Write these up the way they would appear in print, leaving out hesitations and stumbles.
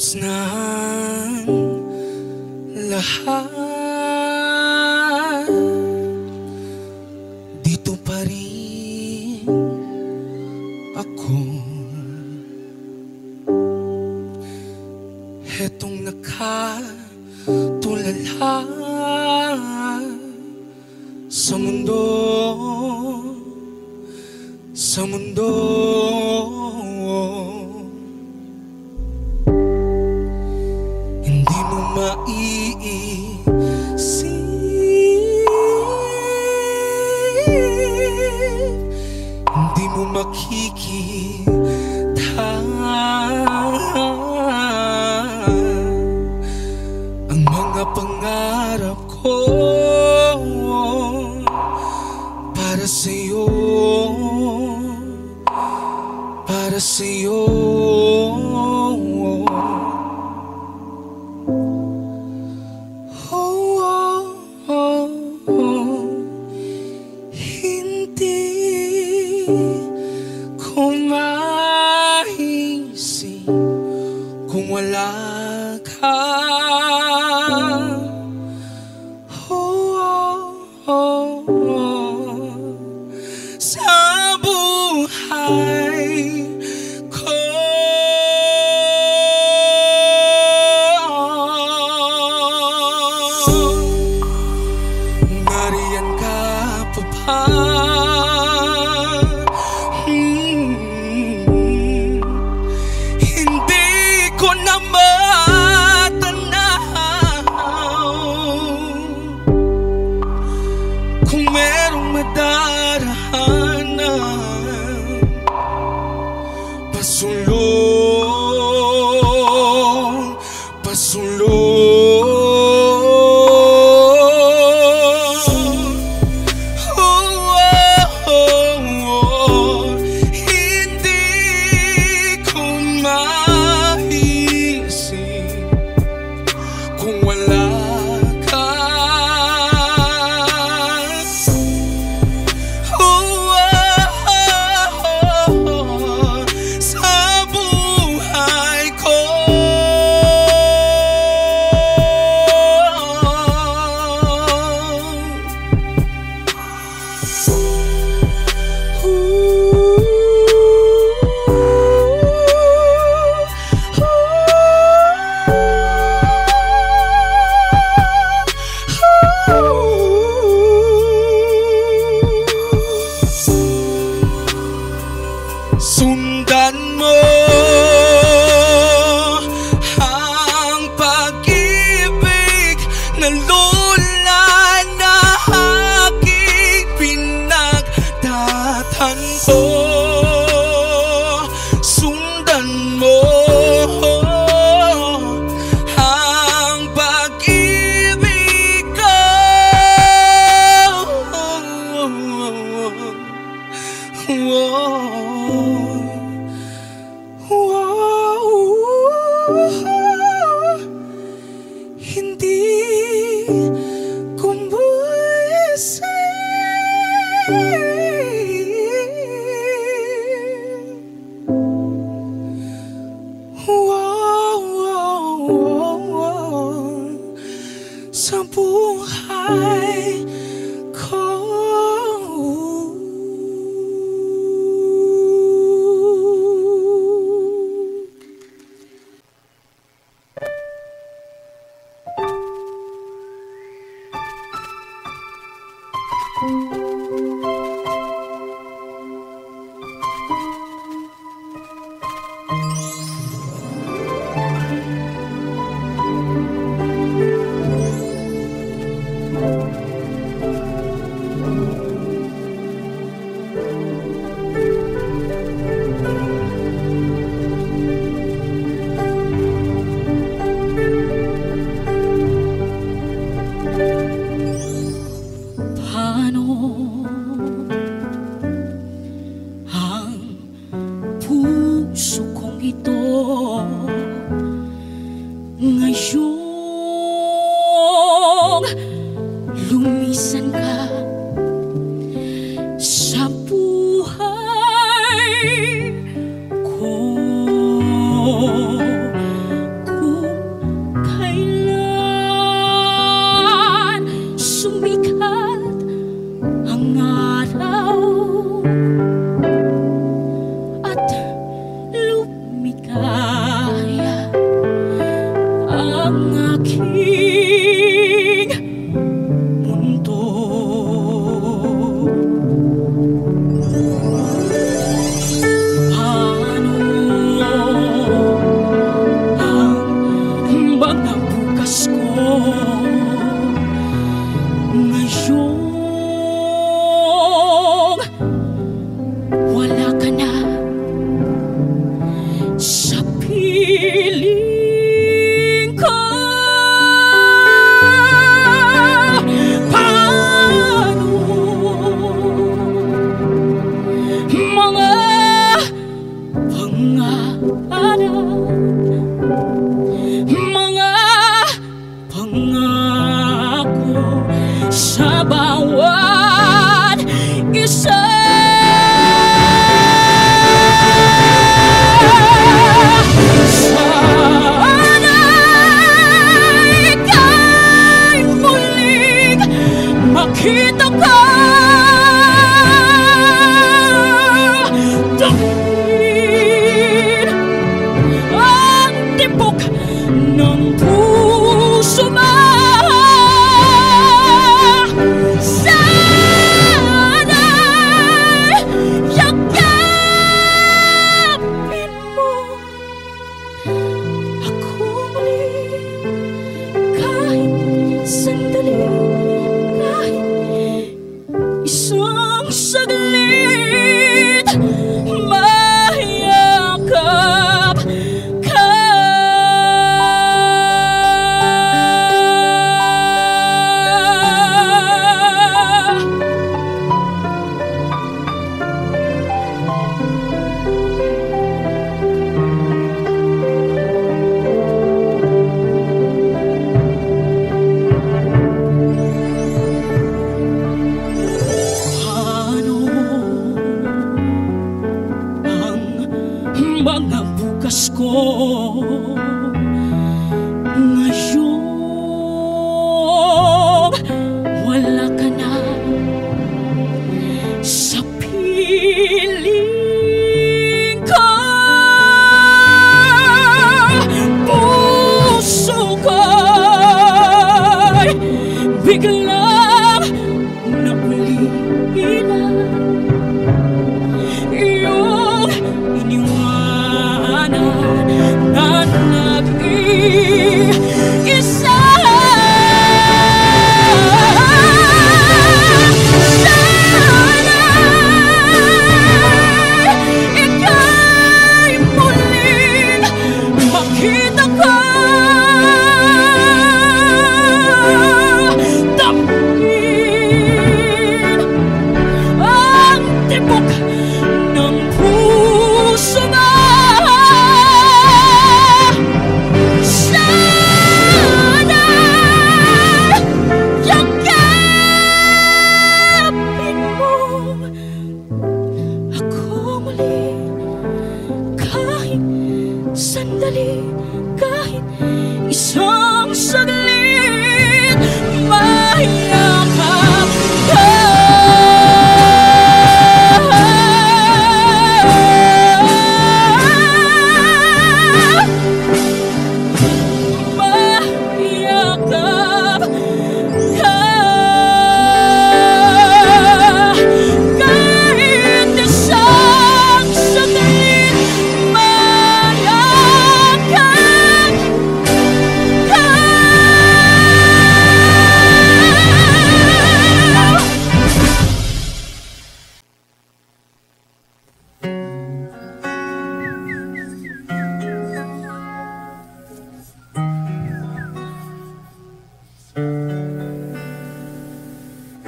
Tapos na ang lahat, dito pa rin ako. Hetong nakatulala sa mundo, sa mundo. Hindi mo maiisip, hindi mo makikita ang mga pangarap ko para sa'yo, para sa'yo. Hindi ko maisip kung wala ka. Sa buhay ko, nariyan ka pa ba? Hindi ko na matanaw kung merong madarahanan, pasulong, pasulong. Hindi ko maisip kung wala ka. Sa buhay ko, sundan mo ang pag-ibig na lula na aking pinagtatanto. Sundan mo ang pag-ibig ko. Hindi ko maisip sa buhay ko. Paano ng araw at lumikaya ang aking mundo. Paano ang mga bukas ko ngayong wala ka na sa piling ko? Paano mga pangarap, mga pangako sa bawat isa? Sana'y ika'y muling makita ka. Damhin ang tibok ng puso mo. Sana'y yakapin mo ako muli, kahit sandali, kahit isang saglit, mayakap ka. Paano ang mga bukas ko ngayong wala ka na sa piling ko? Puso ko'y biglang naulilan, iyong iniwanan na nag-iisa. Sana'y ika'y muling makita ka. Damhin ang tibok ng puso mo. Sana'y yakapin mo ako muli, kahit sandali, kahit isang saglit, mayakap ka. Mayakap ka. Kahit isang saglit, mayakap ka.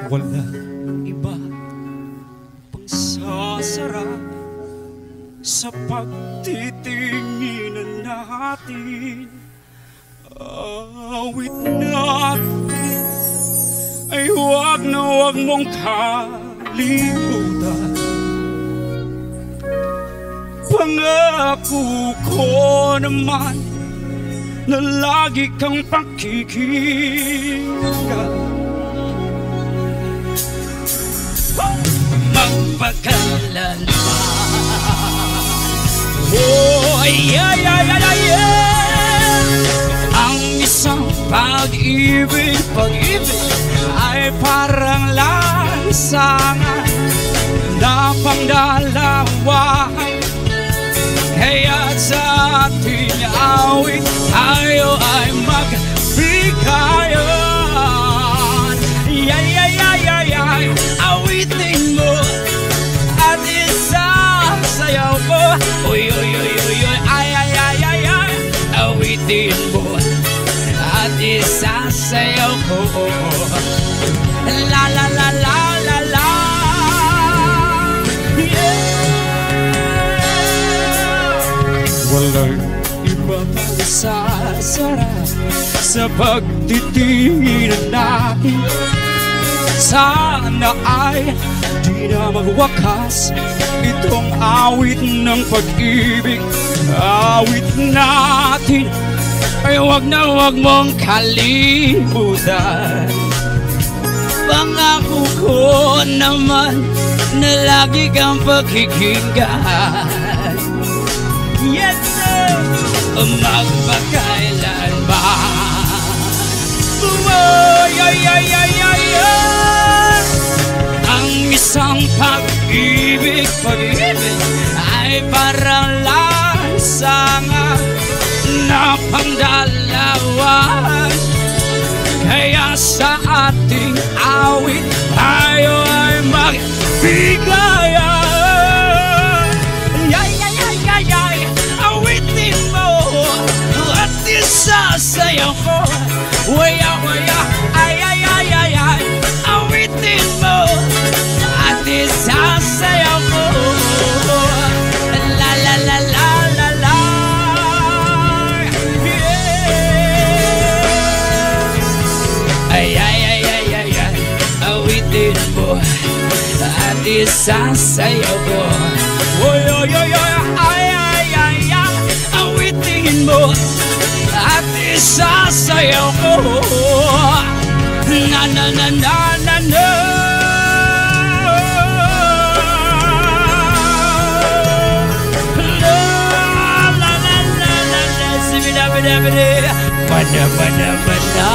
Wala iba pang sasarap sa pagtitinginan natin. Awit natin ay huwag na huwag mong kalimutan. Pangako ko naman na lagi kang pakikinggan. magpakailanman. Oh, ay, ay, ay, ay, ay, ay. Ang isang pag-ibig ay parang lansangan na pangdalawahan. Kaya't sa ating awit tayo ay magbigayan. Yay, yay, yay, yay, yay. Awitin mo at isasayaw ko. Uy, uy, uy, uy, uy. Ay, ay, ay, ay, ay. Awitin mo at isasayaw ko. La, la, la, la, la, la. Walang iba pang sasarap sa pagtitingin natin. Sana ay di na magwakas itong awit ng pag-ibig. Awit natin ay wag na wag mong kalimutan. Pangako ko naman na lagi kang pakikinggan. Yes, sir! Magpakailanman. Ay, ay, ay, ay, ay, ay. Ang isang pag-ibig ay parang lansangan na pangdalawan. Kaya sa ating awit tayo ay magbigayan. Sasayaw ko, waya, waya, ay, ay, ay, ay, ay. Awitin mo at isasayaw ko. La, la, la, la, la, la. Yeah. Ay, ay, ay, ay, ay, ay. Awitin mo at isasayaw ko. Oy, oy, oy, oy, ay, ay, ay, ay. Awitin mo at isasayaw ko. Na na na na na na. La la la la la la. Sibida bida bida. Bada bada bada.